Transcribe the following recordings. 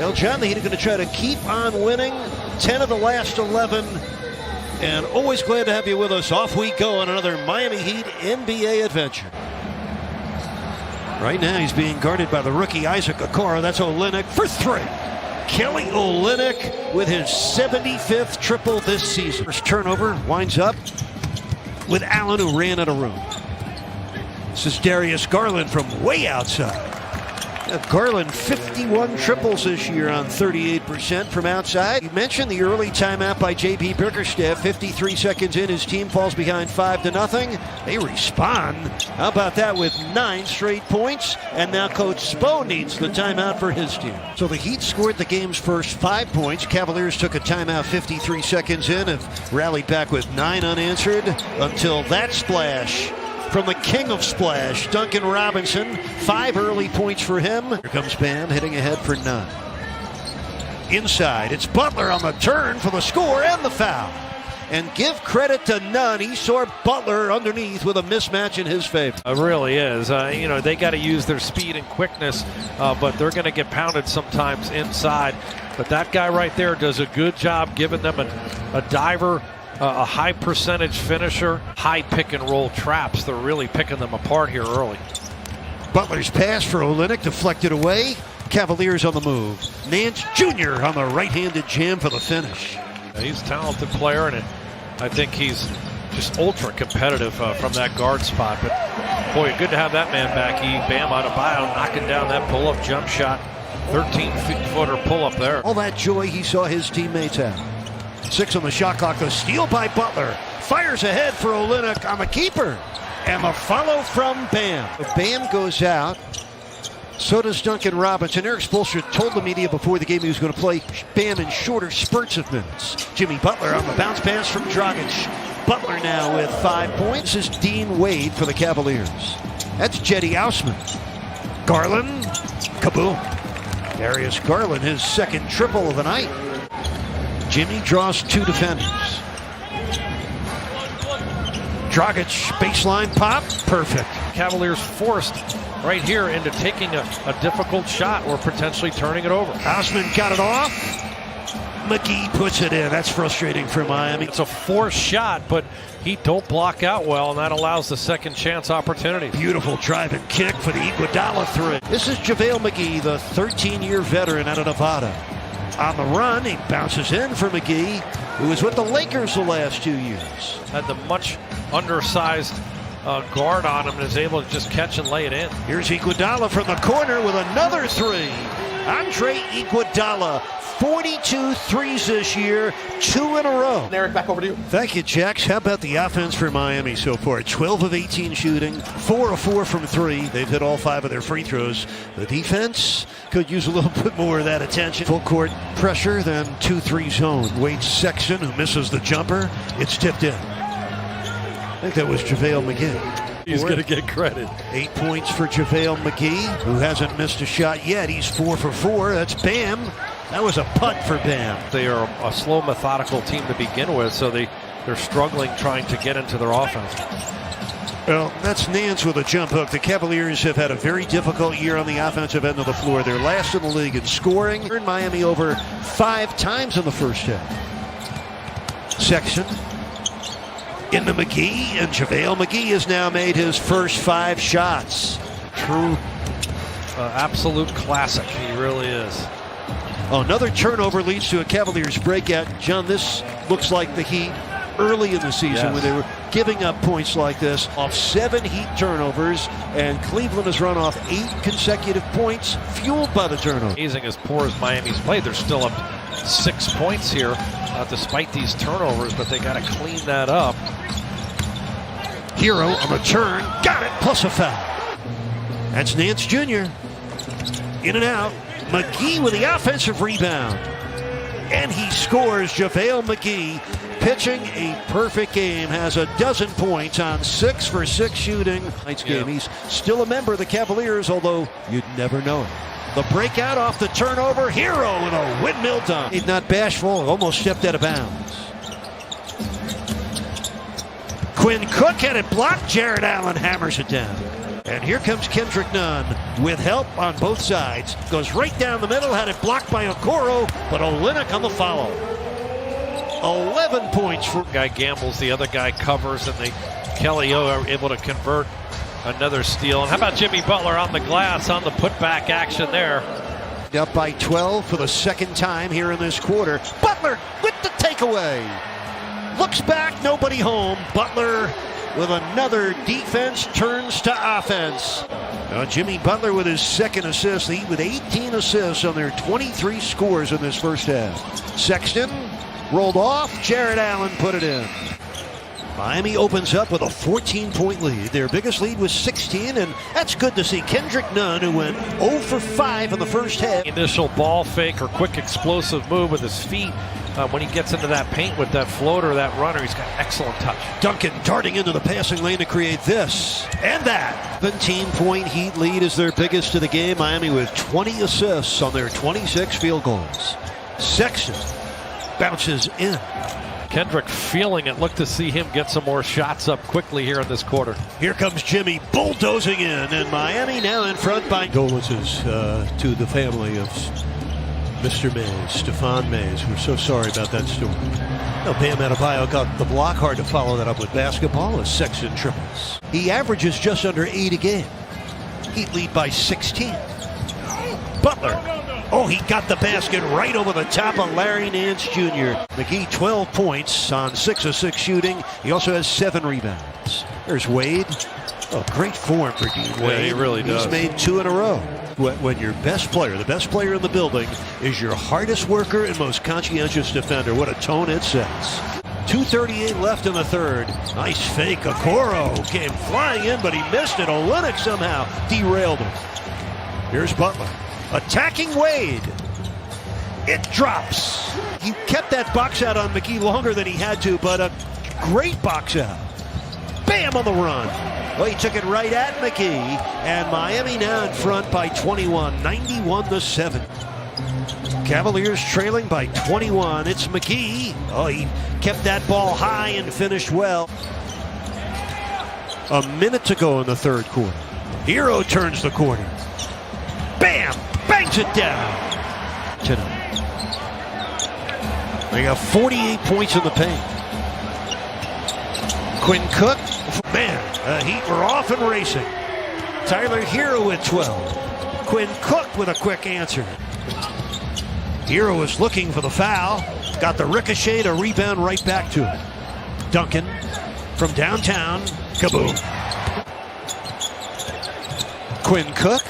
Well, John, the Heat are going to try to keep on winning 10 of the last 11. And always glad to have you with us. Off we go on another Miami Heat NBA adventure. Right now he's being guarded by the rookie Isaac Okoro. That's Olynyk for three. Kelly Olynyk with his 75th triple this season. First turnover winds up with Allen, who ran out of room. This is Darius Garland from way outside. Garland 51 triples this year on 38% from outside. You mentioned the early timeout by J.B. Bickerstaff. 53 seconds in, his team falls behind 5-0. They respond. How about that with 9 straight points? And now Coach Spo needs the timeout for his team. So the Heat scored the game's first 5 points. Cavaliers took a timeout 53 seconds in and rallied back with 9 unanswered until that splash from the king of splash, Duncan Robinson. 5 early points for him. Here comes Bam, hitting ahead for 9. Inside, it's Butler on the turn for the score and the foul. And give credit to none. He saw Butler underneath with a mismatch in his favor. It really is. They got to use their speed and quickness, but they're going to get pounded sometimes inside. But that guy right there does a good job giving them a diver, a high percentage finisher, high pick and roll traps. They're really picking them apart here early. Butler's pass for Olynyk deflected away. Cavaliers on the move. Nance Jr. on the right-handed jam for the finish. He's a talented player, and I think he's just ultra competitive from that guard spot. But boy, good to have that man back. Bam Adebayo knocking down that pull-up jump shot. 13-footer pull-up there. All that joy he saw his teammates have. 6 on the shot clock. The steal by Butler. Fires ahead for Olynyk on the keeper. And the follow from Bam. If Bam goes out, so does Duncan Robinson. Eric Spoelstra told the media before the game he was going to play Bam in shorter spurts of minutes. Jimmy Butler on the bounce pass from Dragic. Butler now with 5 points. This is Dean Wade for the Cavaliers. That's Jetty Ausman. Garland. Kaboom. Darius Garland, his second triple of the night. Jimmy draws 2 defenders. Dragic, baseline pop, perfect. Cavaliers forced right here into taking a difficult shot or potentially turning it over. Osman got it off. McGee puts it in. That's frustrating for Miami. It's a forced shot, but he don't block out well, and that allows the second chance opportunity. Beautiful drive and kick for the Iguodala 3. This is JaVale McGee, the 13-year veteran out of Nevada. On the run, he bounces in for McGee, who was with the Lakers the last 2 years. Had the much undersized guard on him and is able to just catch and lay it in. Here's Iguodala from the corner with another 3. Andre Iguodala, 42 threes this year, 2 in a row. Eric, back over to you. Thank you, Jax. How about the offense for Miami so far? 12 of 18 shooting, 4 of 4 from 3. They've hit all 5 of their free throws. The defense could use a little bit more of that attention. Full court pressure, then 2-3 zone. Wade Sexton, who misses the jumper. It's tipped in. I think that was JaVale McGee. He's going to get credit. 8 points for JaVale McGee, who hasn't missed a shot yet. He's 4 for 4. That's Bam. That was a putt for Bam. They are a slow, methodical team to begin with, so they're struggling trying to get into their offense. Well, that's Nance with a jump hook. The Cavaliers have had a very difficult year on the offensive end of the floor. They're last in the league in scoring. Turned Miami over 5 times in the first half. Sexton into McGee, and JaVale McGee has now made his first 5 shots. True, absolute classic. He really is. Another turnover leads to a Cavaliers breakout. John, this looks like the Heat early in the season, when they were giving up points like this off 7 Heat turnovers, and Cleveland has run off 8 consecutive points fueled by the turnover. Amazing as poor as Miami's played, they're still up 6 points here despite these turnovers, but they got to clean that up. Hero on the turn, got it, plus a foul. That's Nance Jr. In and out. McGee with the offensive rebound. And he scores. JaVale McGee pitching a perfect game, has 12 points on 6 for 6 shooting. Tonight's game. He's still a member of the Cavaliers, although you'd never know it. The breakout off the turnover. Hero with a windmill dunk. He's not bashful, almost stepped out of bounds. Quinn Cook had it blocked. Jared Allen hammers it down. And here comes Kendrick Nunn with help on both sides. Goes right down the middle, had it blocked by Okoro, but Olynyk on the follow. 11 points for... Guy gambles, the other guy covers, and Kelly are able to convert another steal. And how about Jimmy Butler on the glass on the putback action there? Up by 12 for the second time here in this quarter. Butler with the takeaway. Looks back, nobody home. Butler with another defense turns to offense. Jimmy Butler with his second assist, lead with 18 assists on their 23 scores in this first half. Sexton rolled off, Jared Allen put it in. Miami opens up with a 14-point lead. Their biggest lead was 16, and that's good to see. Kendrick Nunn, who went 0 for 5 in the first half. Initial ball fake or quick explosive move with his feet. When he gets into that paint with that floater, that runner, he's got excellent touch. Duncan darting into the passing lane to create this and that. 17-point Heat lead is their biggest of the game. Miami with 20 assists on their 26 field goals. Sexton bounces in. Kendrick feeling it. Look to see him get some more shots up quickly here in this quarter. Here comes Jimmy bulldozing in, and Miami now in front by... Condolences to the family of Mr. Mays, Stephon Mays. We're so sorry about that story. Bam Adebayo got the block. Hard to follow that up with basketball as Sexton triples. He averages just under 8 a game. Heat lead by 16. Butler. Oh, he got the basket right over the top of Larry Nance Jr. McGee 12 points on 6 of 6 shooting. He also has 7 rebounds. There's Wade. Oh, great form for Dean Wade. Yeah, he really does. He's made 2 in a row. When your best player, the best player in the building, is your hardest worker and most conscientious defender. What a tone it sets. 2:38 left in the third. Nice fake. Okoro came flying in, but he missed it. Olynyk somehow derailed him. Here's Butler. Attacking Wade. It drops. He kept that box out on McGee longer than he had to, but a great box out. Bam on the run. Well, he took it right at McGee, and Miami now in front by 21, 91-7. Cavaliers trailing by 21. It's McGee. Oh, he kept that ball high and finished well. A minute to go in the third quarter. Hero turns the corner. Bam! Bangs it down. Tonight. They got 48 points in the paint. Quinn Cook. Man, Heat were off and racing. Tyler Hero with 12. Quinn Cook with a quick answer. Hero was looking for the foul. Got the ricochet to rebound right back to him. Duncan from downtown. Kaboom. Quinn Cook.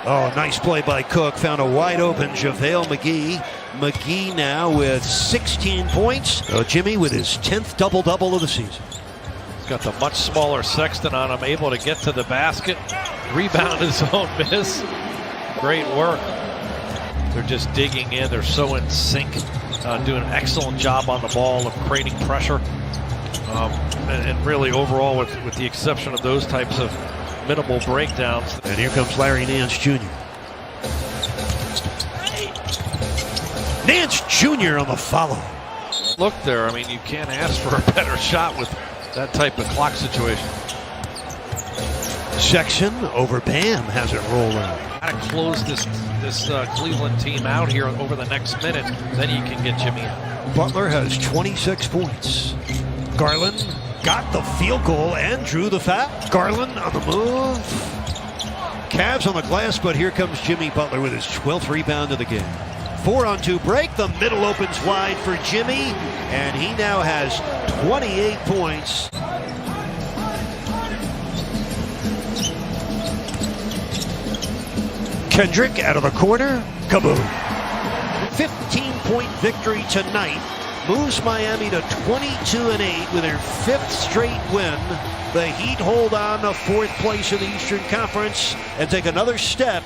Oh, nice play by Cook. Found a wide open JaVale McGee. McGee now with 16 points. Jimmy with his 10th double-double of the season. Got the much smaller Sexton on him, able to get to the basket, rebound his own miss. Great work. They're just digging in. They're so in sync, doing an excellent job on the ball of creating pressure. And really overall, with the exception of those types of minimal breakdowns. And here comes Larry Nance Jr. Nance Jr. on the follow. Look there. I mean, you can't ask for a better shot with that type of clock situation. Sexton over Bam has it rolling. Got to close this Cleveland team out here over the next minute. Then you can get Jimmy out. Butler has 26 points. Garland got the field goal and drew the foul. Garland on the move. Cavs on the glass, but here comes Jimmy Butler with his 12th rebound of the game. 4-on-2 break. The middle opens wide for Jimmy, and he now has 28 points. Kendrick out of the corner. Kaboom. 15-point victory tonight. Moves Miami to 22-8 with their 5th straight win. The Heat hold on to 4th place in the Eastern Conference and take another step